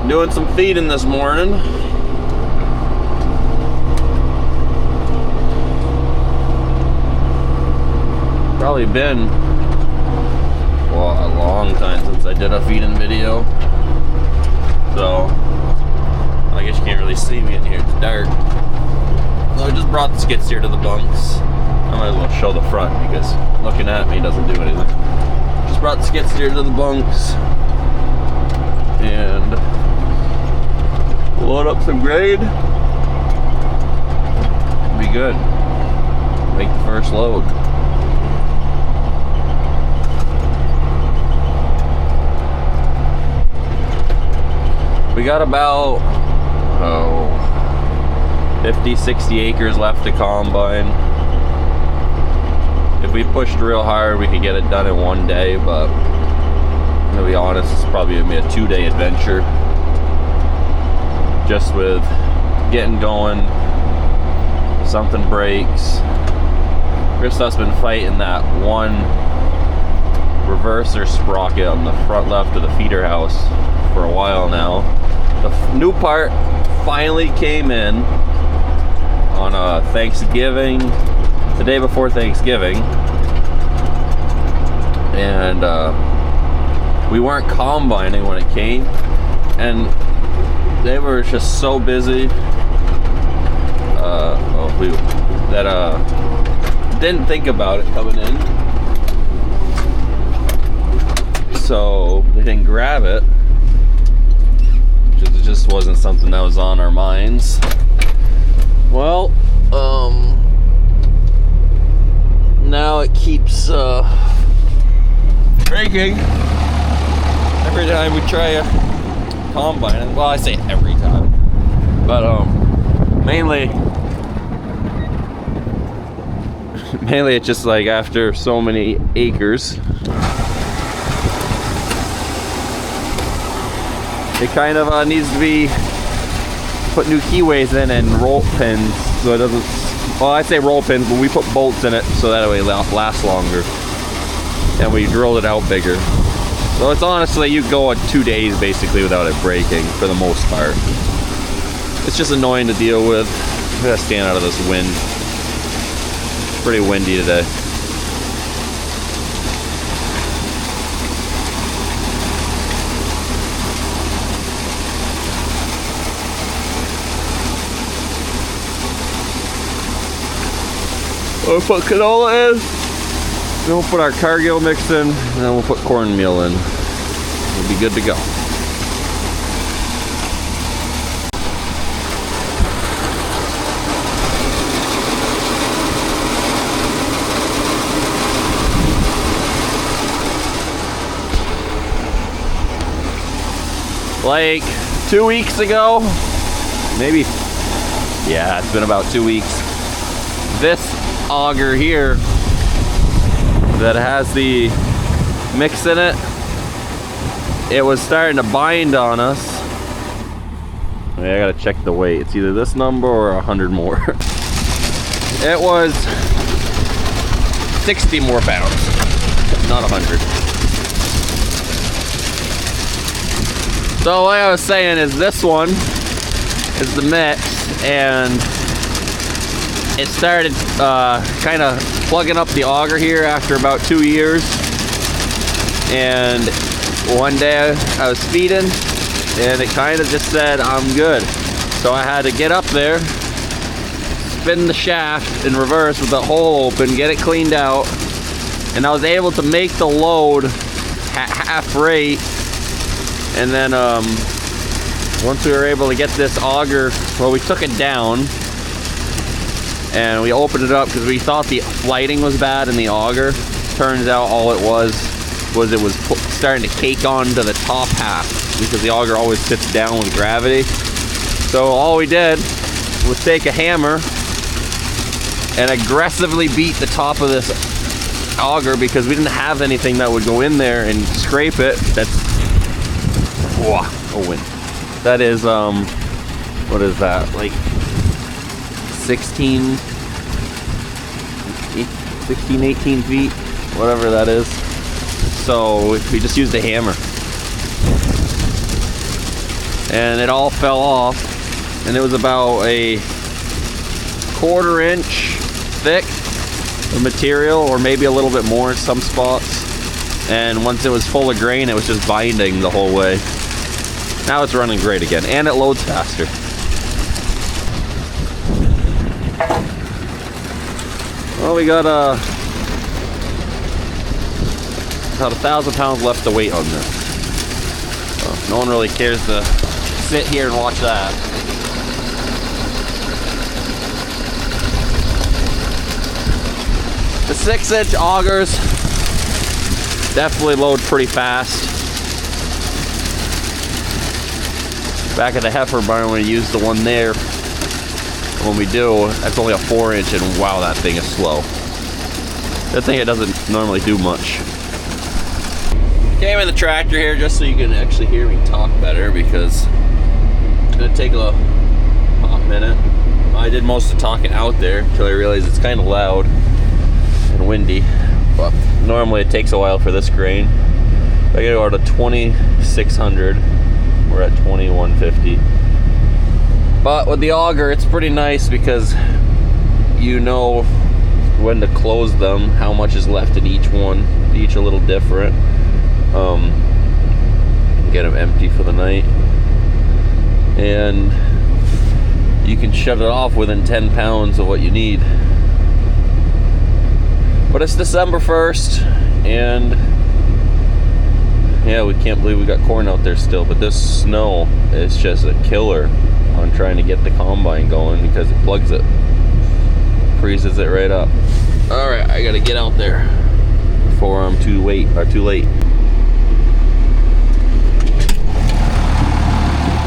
Doing some feeding this morning. Probably been, well, a long time since I did a feeding video. So, I guess you can't really see me in here, it's dark. So I just brought the skid steer to the bunks. I might as well show the front because looking at me doesn't do anything. Just brought the skid steer to the bunks and load up some grade. Be good. Make the first load. We got about 50, 60 acres left to combine. If we pushed real hard, we could get it done in one day, but to be honest, it's probably gonna be a 2-day adventure. Just with getting going, something breaks. Christoph's been fighting that one reverser sprocket on the front left of the feeder house for a while now. The new part finally came in on Thanksgiving, the day before Thanksgiving, and we weren't combining when it came, and they were just so busy that didn't think about it coming in, so they didn't grab it. It just wasn't something that was on our minds. Well, now it keeps breaking every time we try a combine. Well, I say every time, but mainly it's just like after so many acres, it kind of needs to be put new keyways in and roll pins so it doesn't, well, I say roll pins, but we put bolts in it so that way it lasts longer, and we drilled it out bigger. So it's honestly, you go 2 days basically without it breaking for the most part. It's just annoying to deal with. I gotta stand out of this wind. It's pretty windy today. We'll put canola in, then we'll put our Cargill mix in, and then we'll put cornmeal in. We'll be good to go. Like 2 weeks ago, maybe, yeah, it's been about 2 weeks. This auger here that has the mix in it, it was starting to bind on us. I gotta check the weight. It's either this number or 100 more. It was 60 more pounds, not 100. So what I was saying is this one is the mix, and it started kind of plugging up the auger here after about 2 years. And one day I was feeding and it kind of just said, I'm good. So I had to get up there, spin the shaft in reverse with the hole open, get it cleaned out, and I was able to make the load at half rate. And then once we were able to get this auger, well, we took it down and we opened it up because we thought the lighting was bad in the auger. Turns out all it was it was starting to cake onto the top half because the auger always sits down with gravity. So all we did was take a hammer and aggressively beat the top of this auger because we didn't have anything that would go in there and scrape it. That's a wind. That is what is that, like 18 feet, whatever that is. So we just used a hammer and it all fell off, and it was about a 1/4 inch thick of material, or maybe a little bit more in some spots. And once it was full of grain, it was just binding the whole way. Now it's running great again, and it loads faster. Well, we got about 1,000 pounds left to weight on this. So no one really cares to sit here and watch that. The 6-inch augers definitely load pretty fast. Back at the heifer barn, when we use the one there, when we do, that's only a 4-inch, and wow, that thing is slow. Good thing it doesn't normally do much. Came in the tractor here just so you can actually hear me talk better, because it's gonna take a hot minute. I did most of the talking out there until I realized it's kind of loud and windy, but normally it takes a while for this grain. I gotta go to 2600. We're at 2150. But with the auger, it's pretty nice because you know when to close them, how much is left in each one, each a little different. Get them empty for the night, and you can shut it off within 10 pounds of what you need. But it's December 1st, and yeah, we can't believe we got corn out there still, but this snow is just a killer on trying to get the combine going, because it plugs it, freezes it right up. All right, I gotta get out there before I'm too late.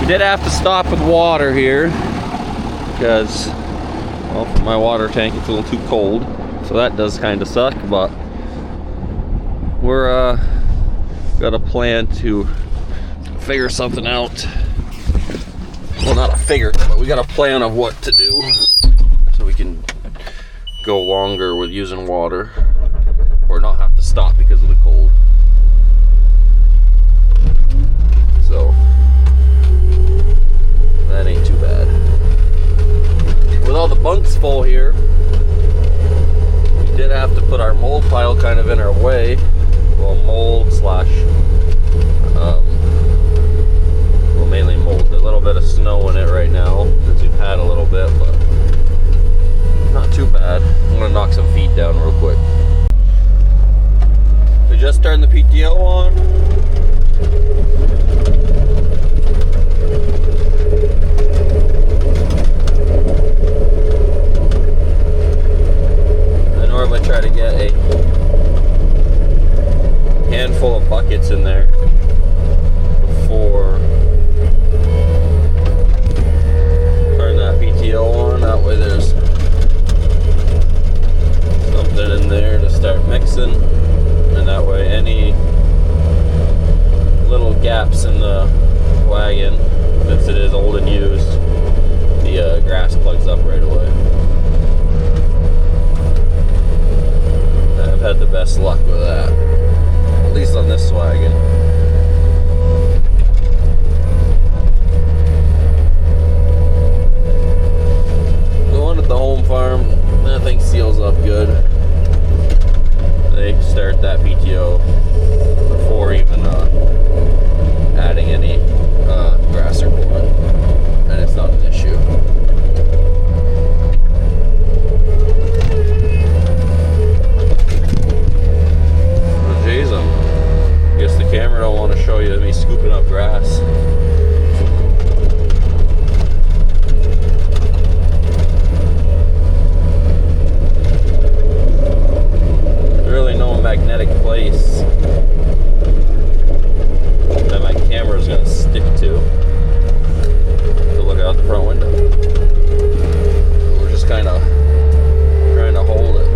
We did have to stop with water here because, well, for my water tank it's a little too cold, so that does kind of suck. But we're got a plan to figure something out. Well, not a figure, but we got a plan of what to do so we can go longer with using water, or not have to stop because of the cold. So that ain't too bad. With all the bunks full here, we did have to put our mold pile kind of in our way. Well, mold slash well, mainly mold. There's a little bit of snow in it right now since we've had a little bit, but not too bad. I'm gonna knock some feet down real quick. We just turned the PTO on. I normally try to get a handful of buckets in there before turn that PTO on. That way there's something in there to start mixing, and that way any little gaps in the wagon, since it is old and used, the grass plugs up right away. I've had the best luck with that, at least on this wagon. The one at the home farm, that thing seals up good. They start that PTO before even adding any grass or corn, and it's not an issue. Oh, geez, I guess the camera don't want to show you me scooping up grass. Magnetic place that my camera is going to stick to look out the front window. We're just kind of trying to hold it.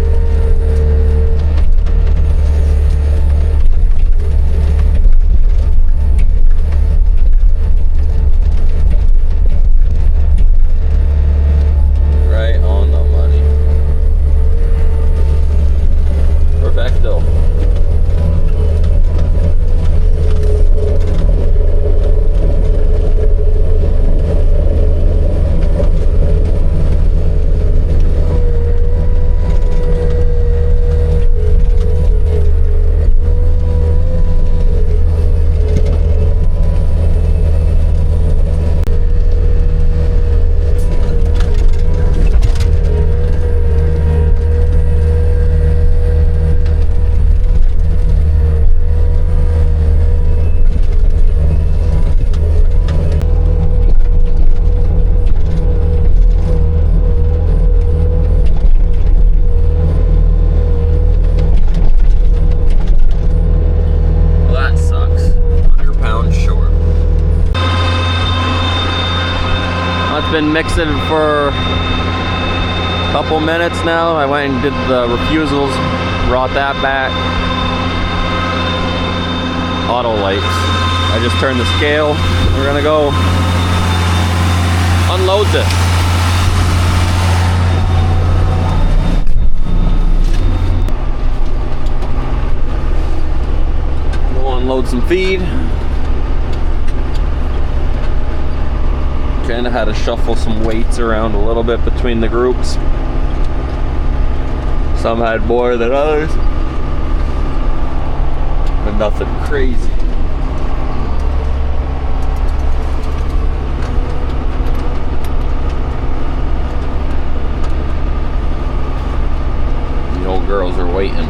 been mixing for a couple minutes now. I went and did the refusals, brought that back. Auto lights. I just turned the scale. We're gonna go unload this. We'll unload some feed. Kind of had to shuffle some weights around a little bit between the groups. Some had more than others, but nothing crazy. The old girls are waiting.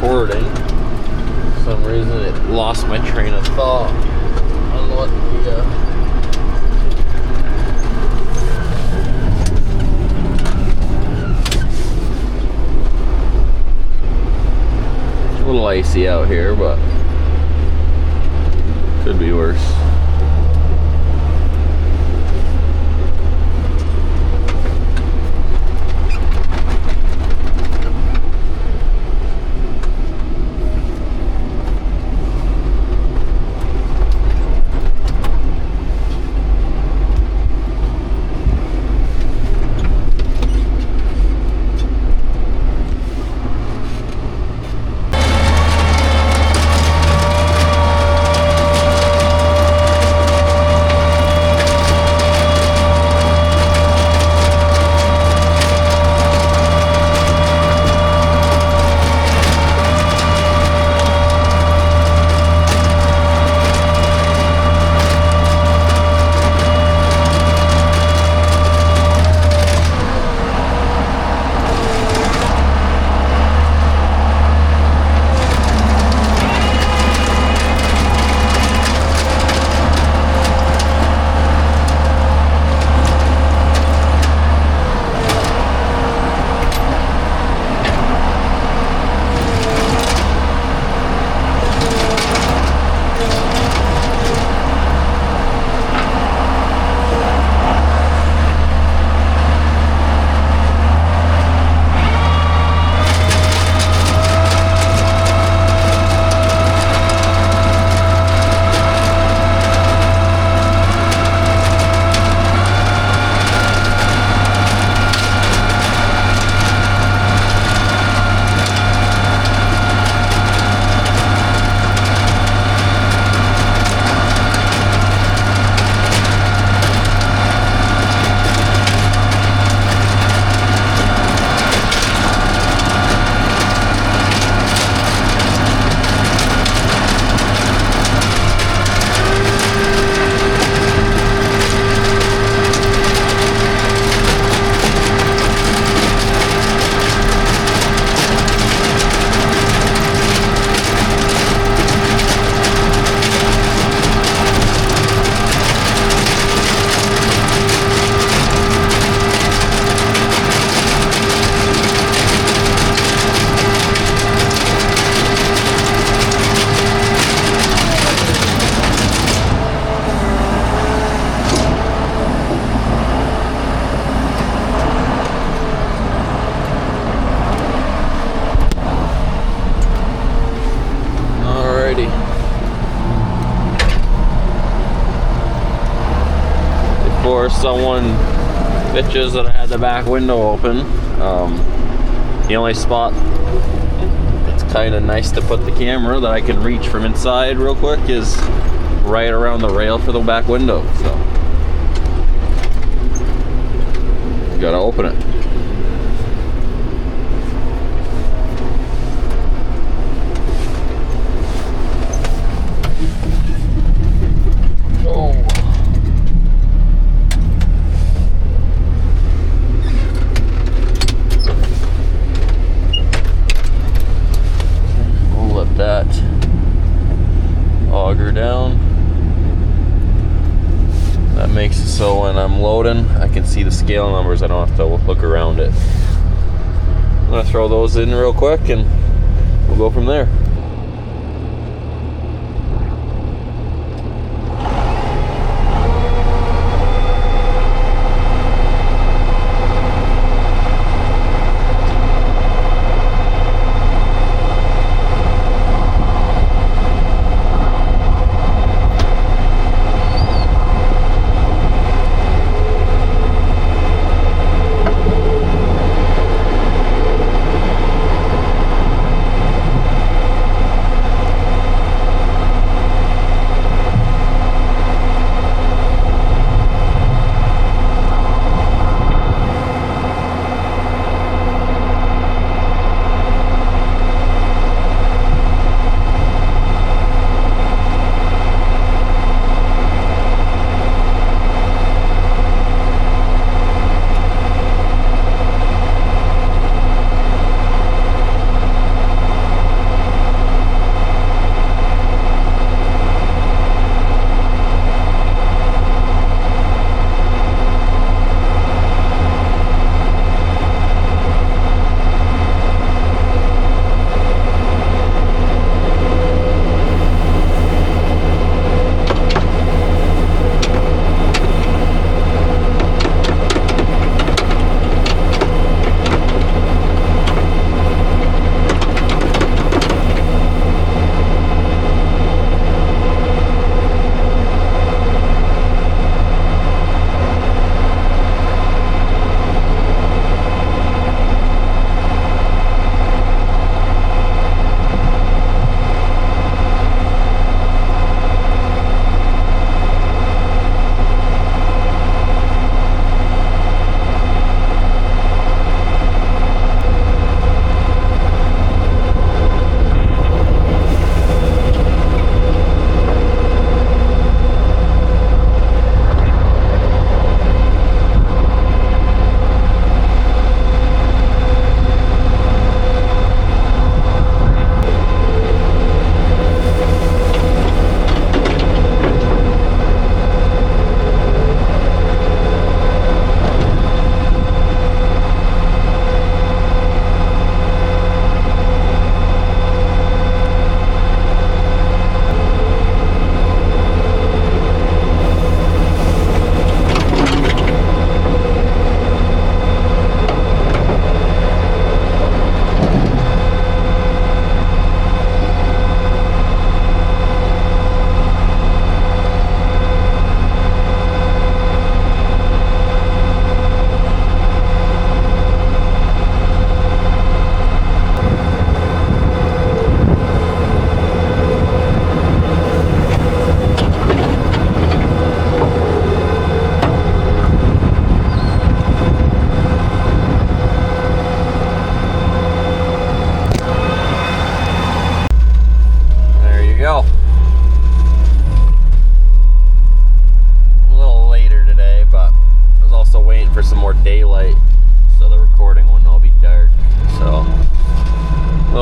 recording. For some reason it lost my train of thought on what the a little icy out here, but could be worse. or someone bitches that I had the back window open. The only spot it's kind of nice to put the camera that I can reach from inside real quick is right around the rail for the back window. So gotta open it. Makes it so when I'm loading I can see the scale numbers. I don't have to look around it. I'm gonna throw those in real quick and we'll go from there.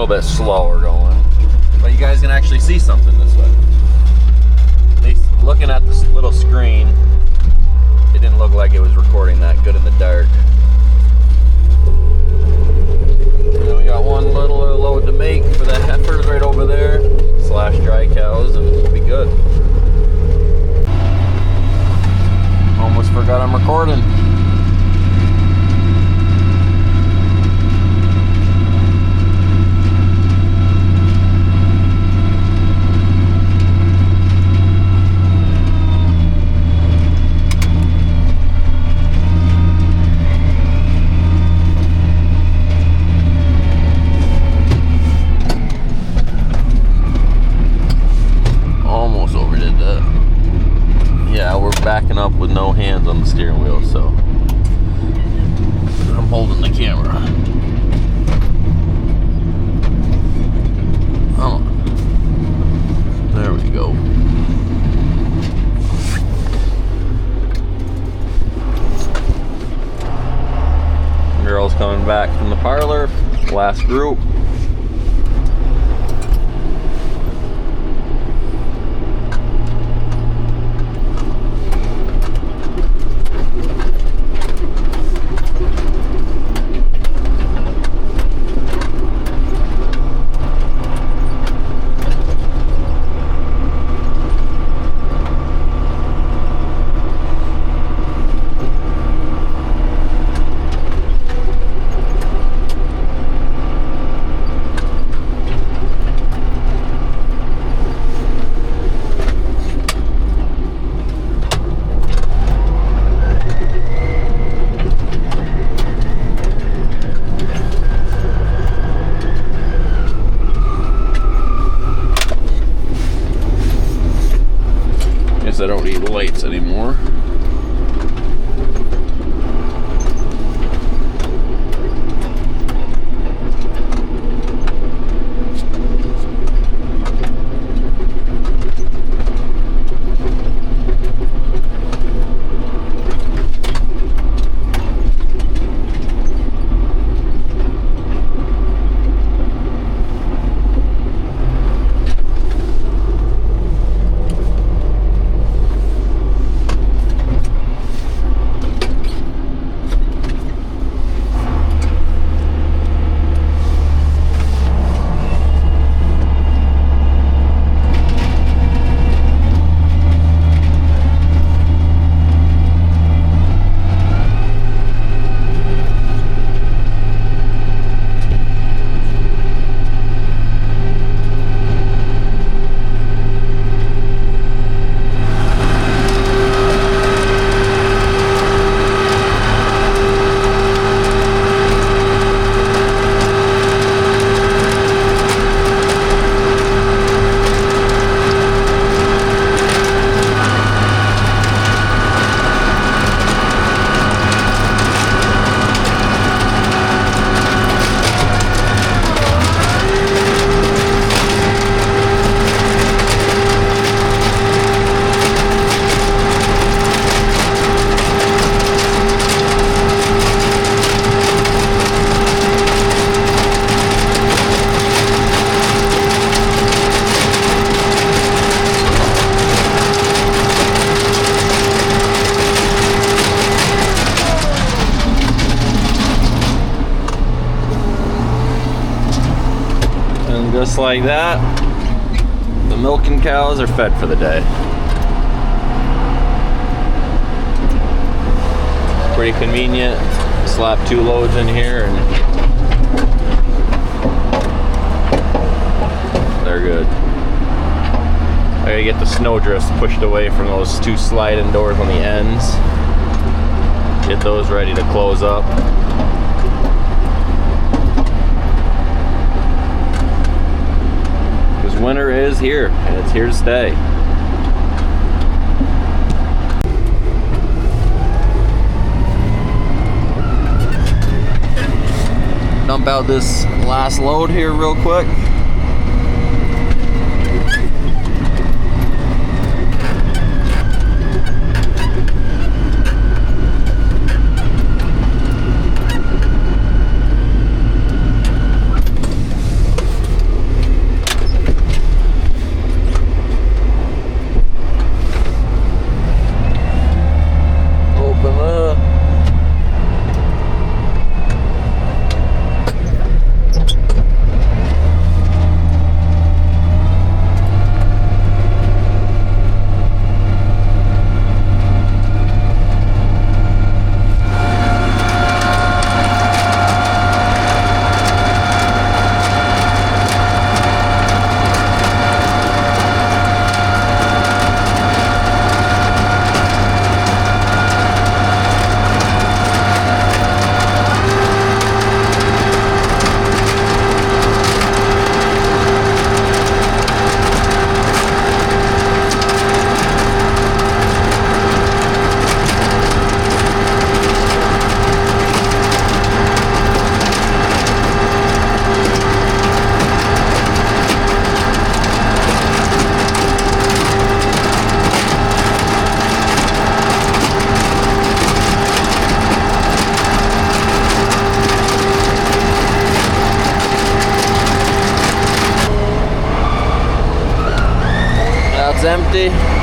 Bit slower going, but you guys can actually see something this way. At least looking at this little screen, it didn't look like it was recording that good in the dark. And then we got one little load to make for the heifers right over there, / dry cows, and we'll be good. Almost forgot I'm recording. parlor, last group. I don't need lights anymore. Just like that, the milking cows are fed for the day. Pretty convenient. Slap 2 loads in here and they're good. I gotta get the snow drifts pushed away from those 2 sliding doors on the ends. Get those ready to close up. Winter is here, and it's here to stay. Dump out this last load here real quick. empty.